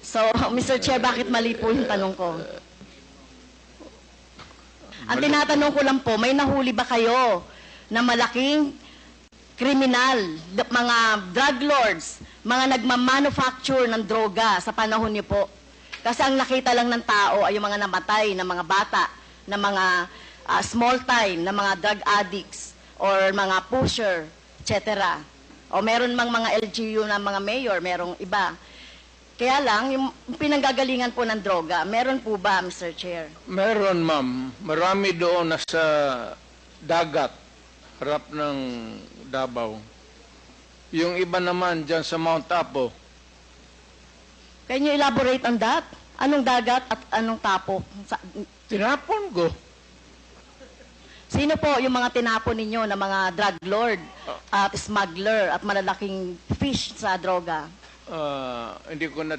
So, Mr. Chair, bakit mali po yung tanong ko? Ang tinatanong ko lang po, may nahuli ba kayo na malaking kriminal, mga drug lords, mga nagmamanufacture ng droga sa panahon niyo po? Kasi ang nakita lang ng tao ay yung mga namatay na mga bata, na mga small time, na mga drug addicts, or mga pusher, etc. O meron mang mga LGU na mga mayor, merong iba. Kaya lang, yung pinanggagalingan po ng droga, meron po ba, Mr. Chair? Meron, ma'am. Marami doon nasa dagat, harap ng Davao. Yung iba naman dyan sa Mount Apo. Can you elaborate on that? Anong dagat at anong tapo? Tinapon ko. Sino po yung mga tinapon ninyo na mga drug lord at smuggler at malalaking fish sa droga? Hindi ko na